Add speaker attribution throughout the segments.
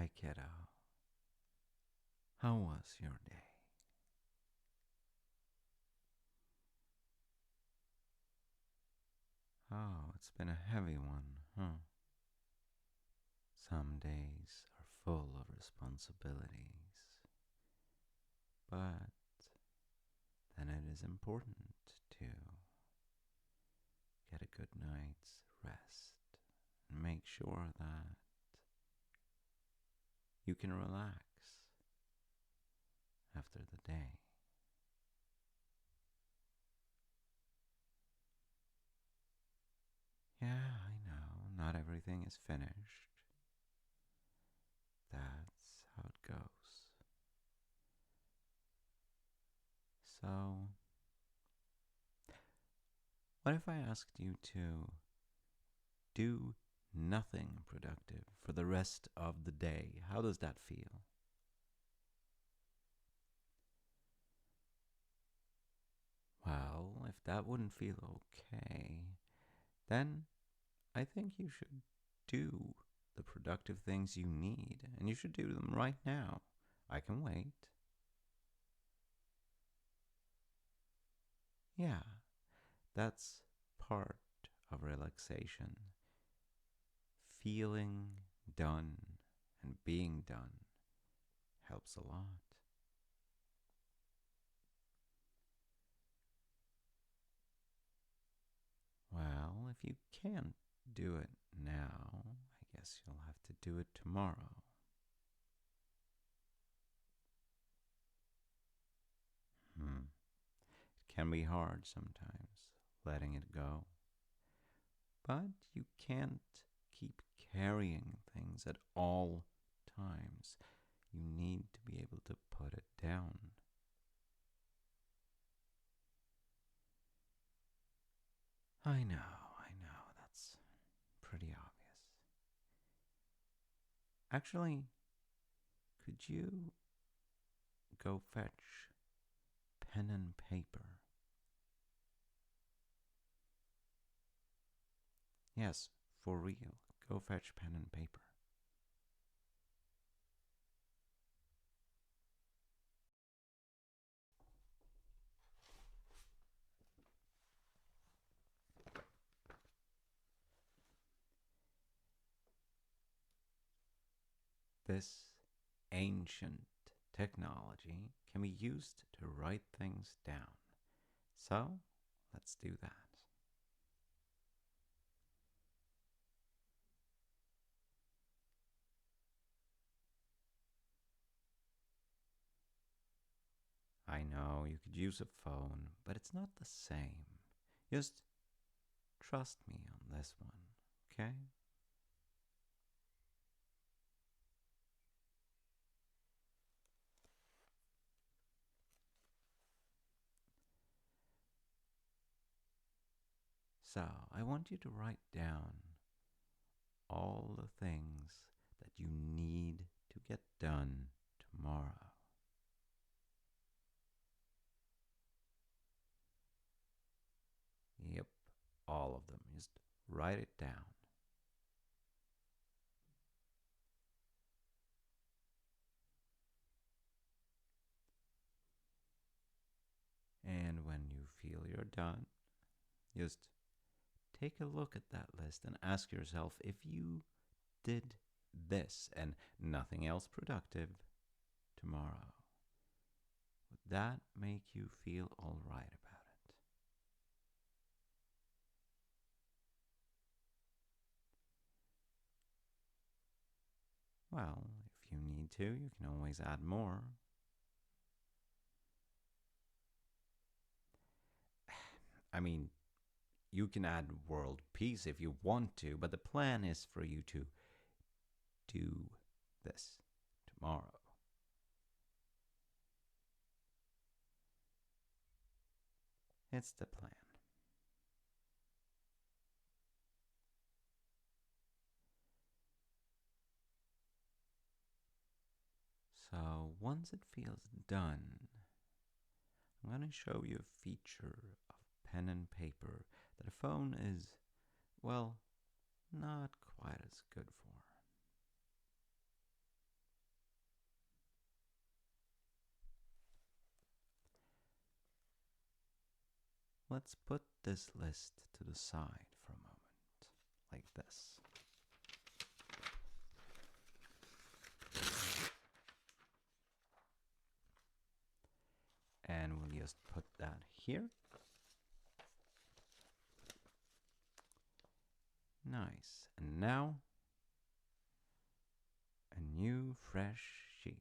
Speaker 1: Hi, kiddo. How was your day? Oh, it's been a heavy one, huh? Some days are full of responsibilities, but then it is important to get a good night's rest and make sure that you can relax after the day. Yeah, I know, not everything is finished. That's how it goes. So, what if I asked you to do nothing productive for the rest of the day? How does that feel? Well, if that wouldn't feel okay, then I think you should do the productive things you need, and you should do them right now. I can wait. Yeah, that's part of relaxation. Feeling done and being done helps a lot. Well, if you can't do it now, I guess you'll have to do it tomorrow. It can be hard sometimes, letting it go. But you can't keep carrying things at all times. You need to be able to put it down. I know, that's pretty obvious. Actually, could you go fetch pen and paper? Yes, for real. Go fetch pen and paper. This ancient technology can be used to write things down. So, let's do that. I know you could use a phone, but it's not the same. Just trust me on this one, okay? So, I want you to write down all the things that you need to get done tomorrow. Yep, all of them. Just write it down. And when you feel you're done, just take a look at that list and ask yourself if you did this and nothing else productive tomorrow, would that make you feel all right about it? Well, if you need to, you can always add more. I mean, you can add world peace if you want to, but the plan is for you to do this tomorrow. It's the plan. So once it feels done, I'm going to show you a feature of pen and paper that a phone is, well, not quite as good for. let's put this list to the side for a moment, like this. And we'll just put that here. Nice. And now, a new fresh sheet.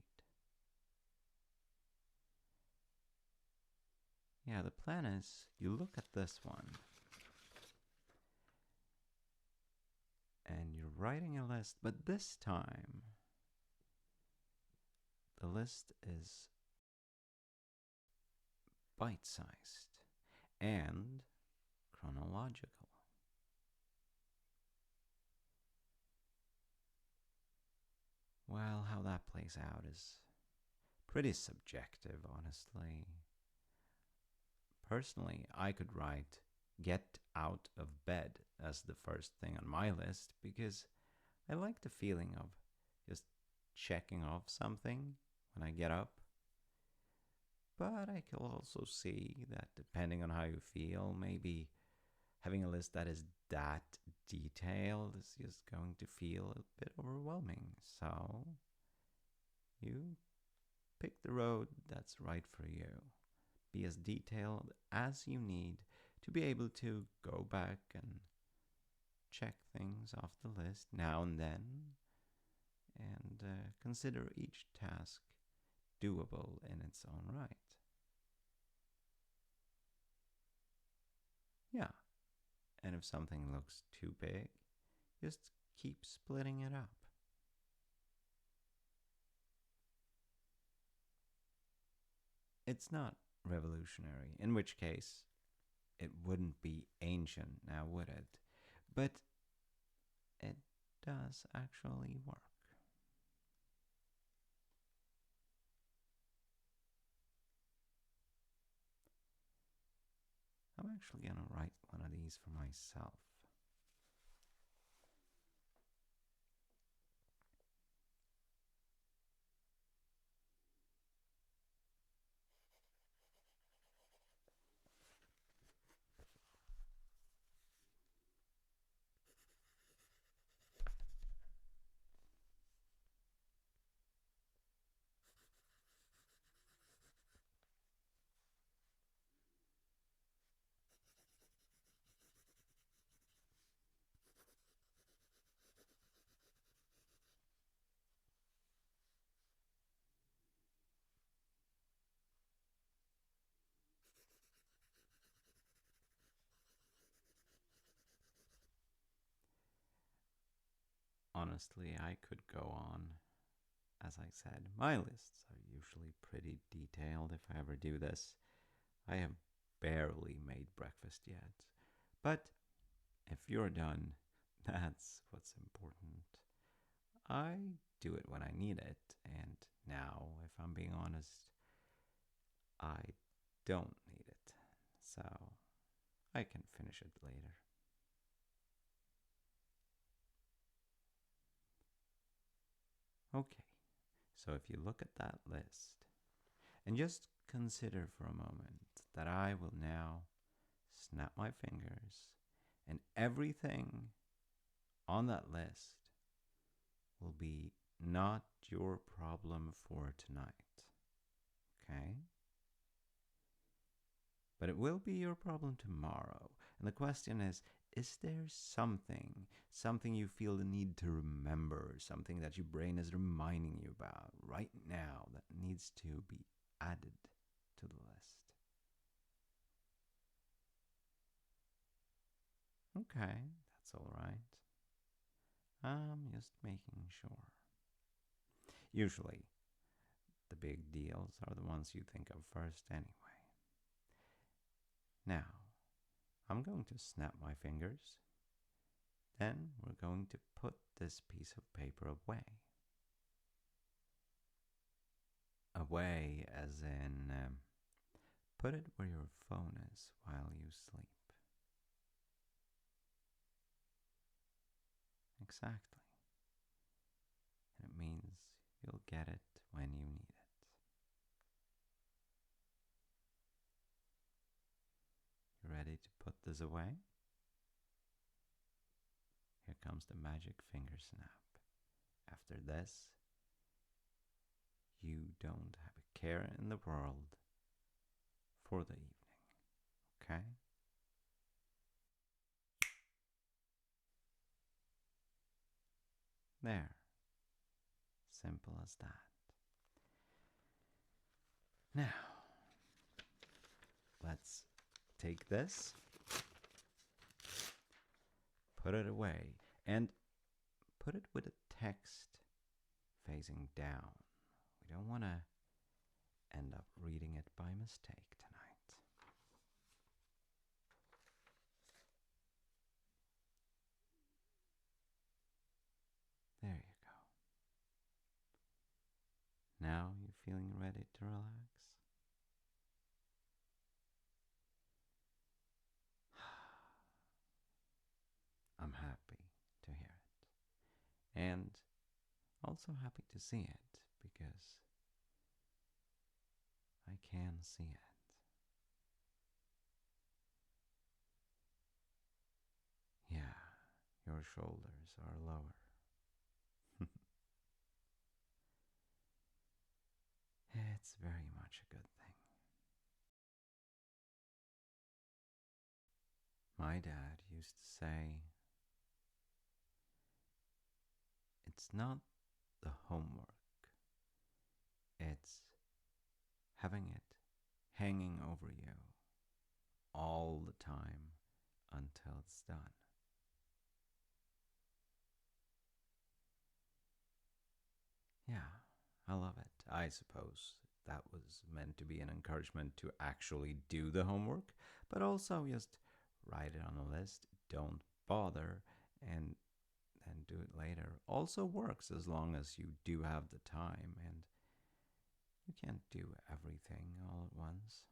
Speaker 1: Yeah, the plan is you look at this one and you're writing a list, but this time the list is bite-sized and chronological. Well, how that plays out is pretty subjective, honestly. Personally, I could write get out of bed as the first thing on my list because I like the feeling of just checking off something when I get up. But I can also see that depending on how you feel, maybe having a list that is that detailed is just going to feel a bit overwhelming. So you pick the road that's right for you. Be as detailed as you need to be able to go back and check things off the list now and then, and consider each task doable in its own right. Yeah, and if something looks too big, just keep splitting it up. It's not revolutionary, in which case it wouldn't be ancient now, would it? But it does actually work. I'm actually going to write one of these for myself. Honestly, I could go on. As I said, my lists are usually pretty detailed if I ever do this. I have barely made breakfast yet. But if you're done, that's what's important. I do it when I need it, and now, if I'm being honest, I don't need it. So I can finish it later. Okay, so if you look at that list and just consider for a moment that I will now snap my fingers and everything on that list will be not your problem for tonight. Okay? But it will be your problem tomorrow. And the question is there something you feel the need to remember, something that your brain is reminding you about right now that needs to be added to the list? Okay, that's all right. I'm just making sure. Usually, the big deals are the ones you think of first anyway. Now, I'm going to snap my fingers. Then we're going to put this piece of paper away. Away as in put it where your phone is while you sleep. Exactly. And it means you'll get it when you need it. You ready put this away. Here comes the magic finger snap. After this, you don't have a care in the world for the evening, okay? There. Simple as that. Now, let's take this, put it away, and put it with a text facing down. We don't want to end up reading it by mistake tonight. There you go. Now you're feeling ready to relax? I'm happy to hear it. And also happy to see it because I can see it. Yeah, your shoulders are lower. It's very much a good thing. My dad used to say, it's not the homework, it's having it hanging over you all the time until it's done. Yeah, I love it. I suppose that was meant to be an encouragement to actually do the homework, but also just write it on a list, don't bother, and then do it later. Also works as long as you do have the time, and you can't do everything all at once.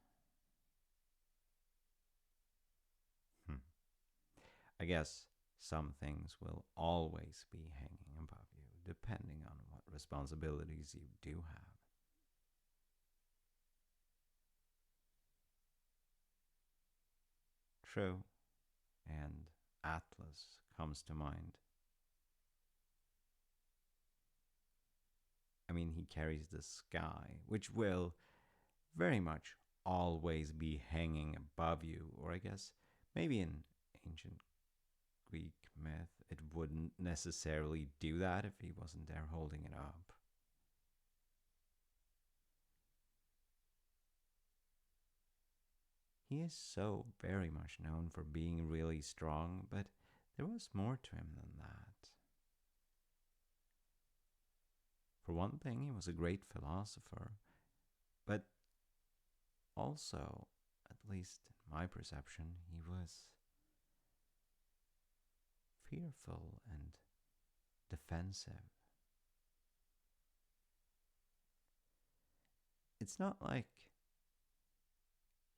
Speaker 1: I guess some things will always be hanging above you, depending on what responsibilities you do have. True, and Atlas comes to mind. I mean, he carries the sky, which will very much always be hanging above you, or I guess maybe in ancient Greek myth it wouldn't necessarily do that if he wasn't there holding it up. He is so very much known for being really strong, but there was more to him than that. For one thing, he was a great philosopher, but also, at least in my perception, he was fearful and defensive. It's not like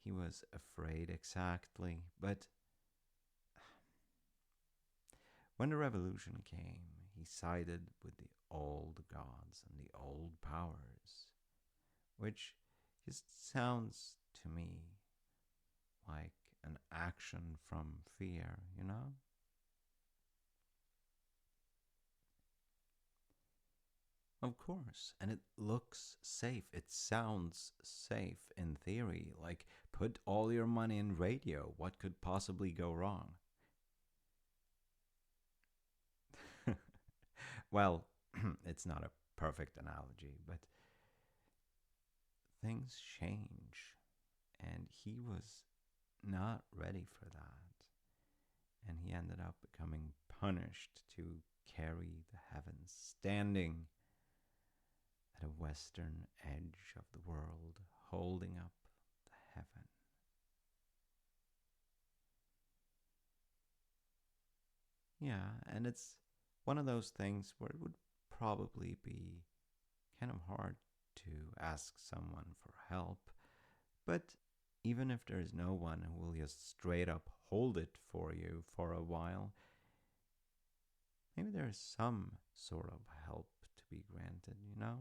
Speaker 1: he was afraid exactly, but when the revolution came, he sided with the old gods and the old powers, which just sounds to me like an action from fear, you know? Of course, and it looks safe. It sounds safe in theory. Like, put all your money in radio. What could possibly go wrong? Well, it's not a perfect analogy, but things change, and he was not ready for that. And he ended up becoming punished to carry the heavens, standing at a western edge of the world, holding up the heaven. Yeah, and it's one of those things where it would probably be kind of hard to ask someone for help, but even if there is no one who will just straight up hold it for you for a while, maybe there is some sort of help to be granted, you know?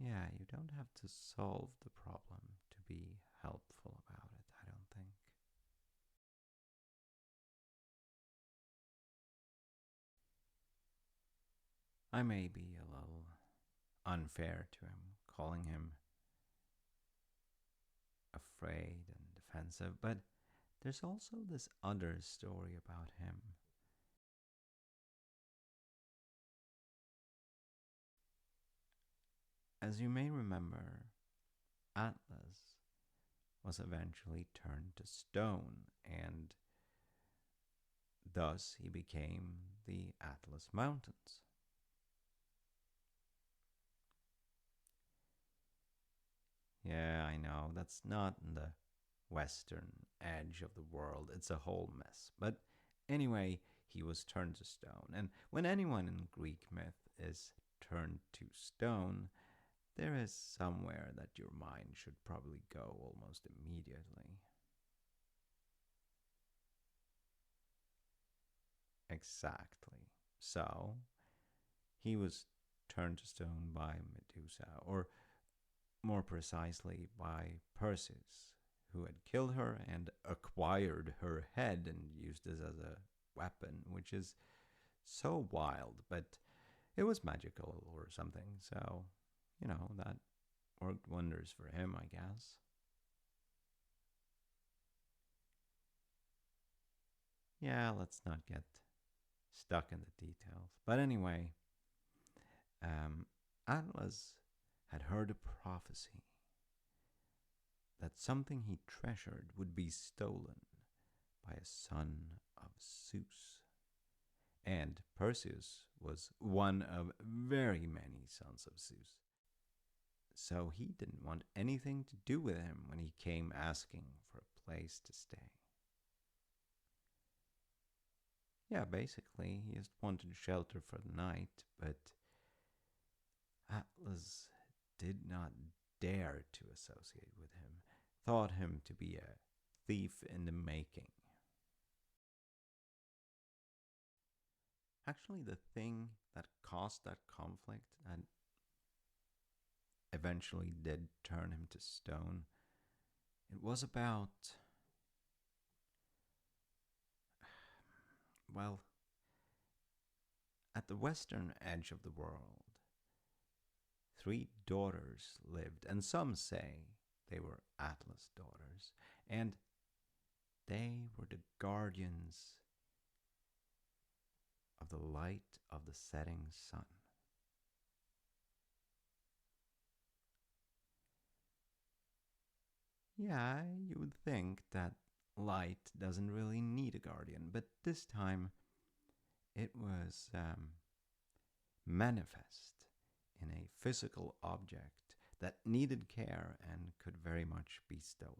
Speaker 1: Yeah, you don't have to solve the problem to be helpful about it, I don't think. I may be a little unfair to him, calling him afraid and defensive, but there's also this other story about him. As you may remember, Atlas was eventually turned to stone, and thus he became the Atlas Mountains. Yeah, I know, that's not in the western edge of the world, it's a whole mess. But anyway, he was turned to stone, and when anyone in Greek myth is turned to stone, there is somewhere that your mind should probably go almost immediately. Exactly. So, he was turned to stone by Medusa, or more precisely by Perseus, who had killed her and acquired her head and used it as a weapon, which is so wild, but it was magical or something, so, that worked wonders for him, I guess. Yeah, let's not get stuck in the details. But anyway, Atlas had heard a prophecy that something he treasured would be stolen by a son of Zeus. And Perseus was one of very many sons of Zeus. So he didn't want anything to do with him when he came asking for a place to stay. Yeah, basically, he just wanted shelter for the night, but Atlas did not dare to associate with him, thought him to be a thief in the making. Actually, the thing that caused that conflict and eventually did turn him to stone, it was about, well, at the western edge of the world, three daughters lived, and some say they were Atlas' daughters, and they were the guardians of the light of the setting sun. Yeah, you would think that light doesn't really need a guardian, but this time it was manifest in a physical object that needed care and could very much be stolen.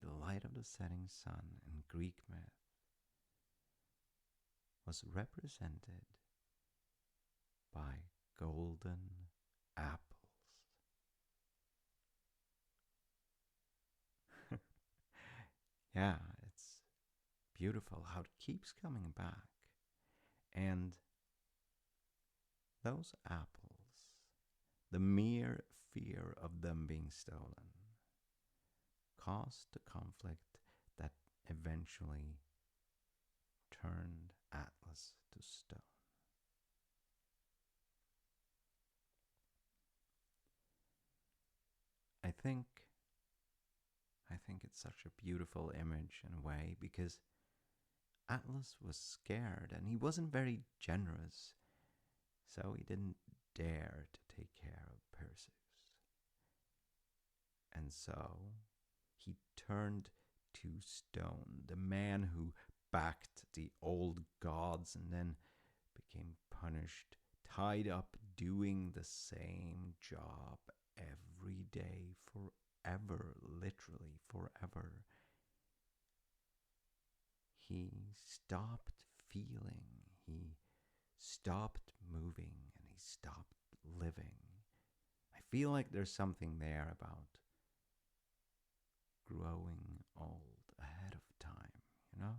Speaker 1: The light of the setting sun in Greek myth was represented by golden apples. Yeah, it's beautiful how it keeps coming back. And those apples, the mere fear of them being stolen, caused the conflict that eventually turned Atlas to stone. I think I think it's such a beautiful image in a way because Atlas was scared and he wasn't very generous, so he didn't dare to take care of Perseus. And so he turned to stone, the man who backed the old gods and then became punished, tied up doing the same job every day forever, literally forever. He stopped feeling, he stopped moving, and he stopped living. I feel like there's something there about growing old ahead of time, you know?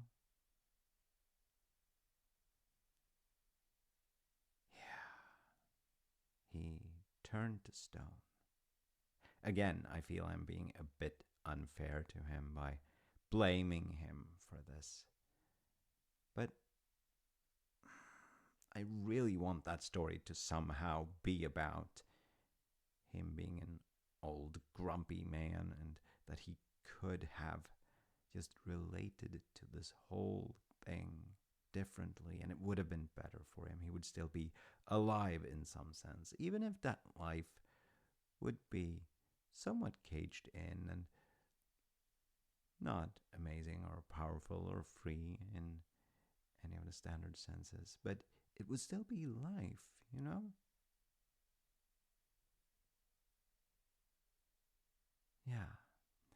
Speaker 1: turned to stone. Again, I feel I'm being a bit unfair to him by blaming him for this. But I really want that story to somehow be about him being an old grumpy man and that he could have just related to this whole thing differently and it would have been better for him. He would still be alive in some sense, even if that life would be somewhat caged in and not amazing or powerful or free in any of the standard senses, but it would still be life, you know? Yeah.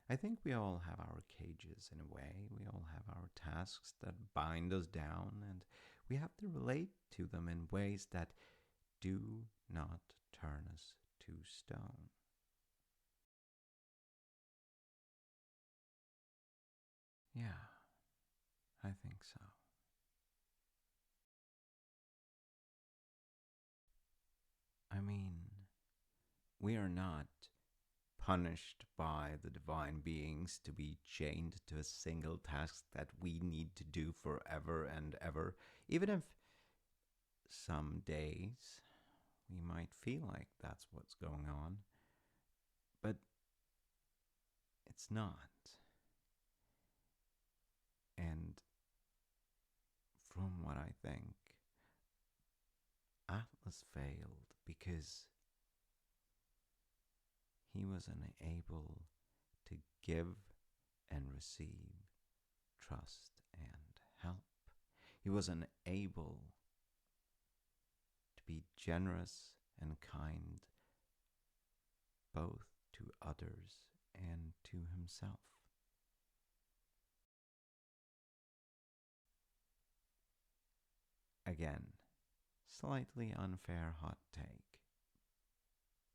Speaker 1: I think we all have our cages in a way. We all have our tasks that bind us down, and we have to relate to them in ways that do not turn us to stone. Yeah, I think so. I mean, we are not punished by the divine beings to be chained to a single task that we need to do forever and ever, even if some days we might feel like that's what's going on, but it's not. And from what I think, Atlas failed because he was unable to give and receive trust and help. He was unable to be generous and kind both to others and to himself. Again, slightly unfair hot take.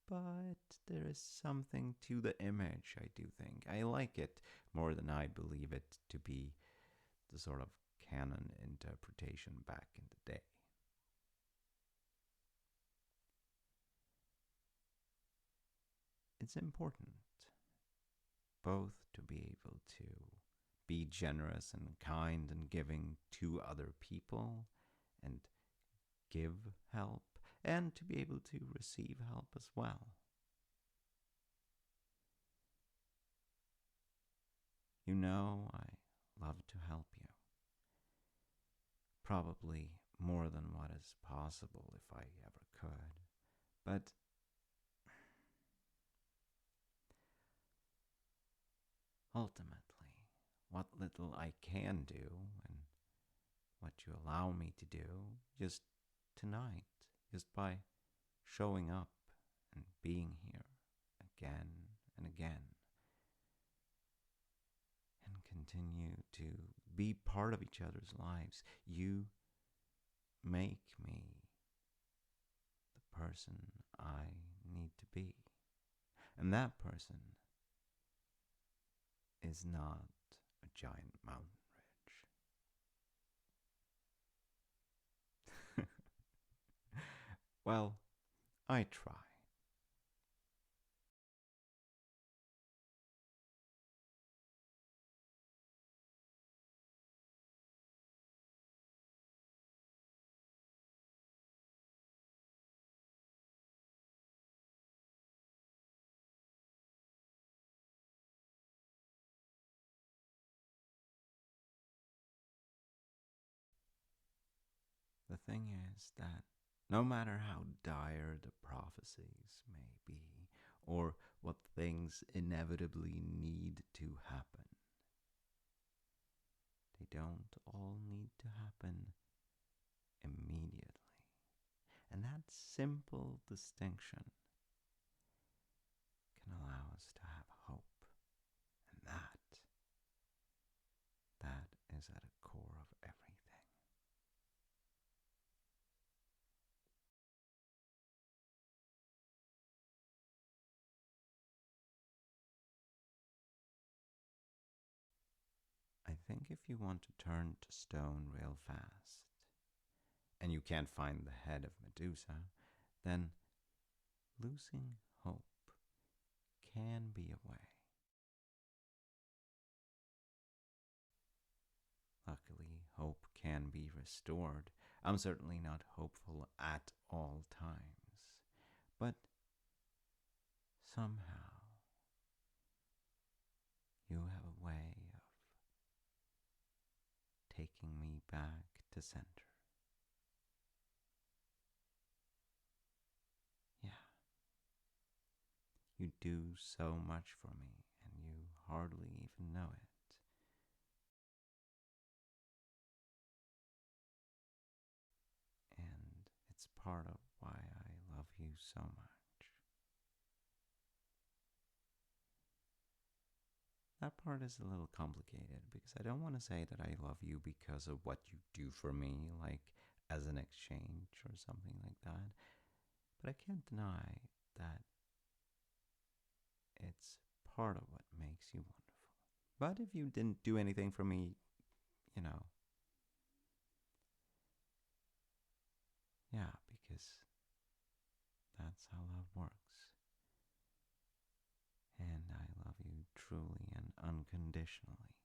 Speaker 1: But there is something to the image, I do think. I like it more than I believe it to be the sort of canon interpretation back in the day. It's important both to be able to be generous and kind and giving to other people and give help, and to be able to receive help as well. You know, I love to help you. Probably more than what is possible if I ever could. But ultimately, what little I can do and what you allow me to do just tonight, just by showing up and being here again and again, and continue to be part of each other's lives. You make me the person I need to be. And that person is not a giant mountain ridge. Well, I try. The thing is that no matter how dire the prophecies may be, or what things inevitably need to happen, they don't all need to happen immediately. And that simple distinction can allow us to have hope. And that is at the core of everything. I think if you want to turn to stone real fast, and you can't find the head of Medusa, then losing hope can be a way. Luckily, hope can be restored. I'm certainly not hopeful at all times, but somehow you have a way of taking me back to center. Yeah, you do so much for me, and you hardly even know it. And it's part of why I love you so much. That part is a little complicated because I don't want to say that I love you because of what you do for me, like as an exchange or something like that. But I can't deny that it's part of what makes you wonderful. But if you didn't do anything for me, you know, yeah, because that's how love works. And I love you truly and unconditionally.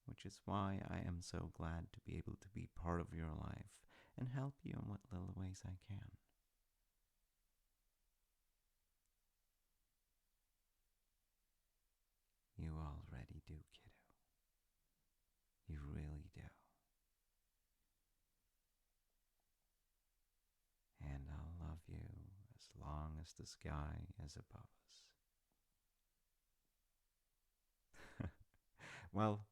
Speaker 1: Which is why I am so glad to be able to be part of your life and help you in what little ways I can. You already do, kiddo. You really do. And I'll love you as long as the sky is above us. Well,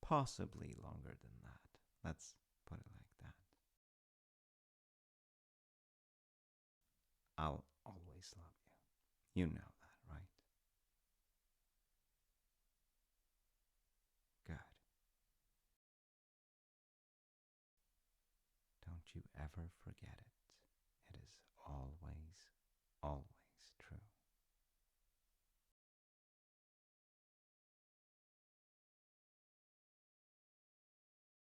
Speaker 1: possibly longer than that. Let's put it like that. I'll always love you. You know that, right? Good. Don't you ever forget it. It is always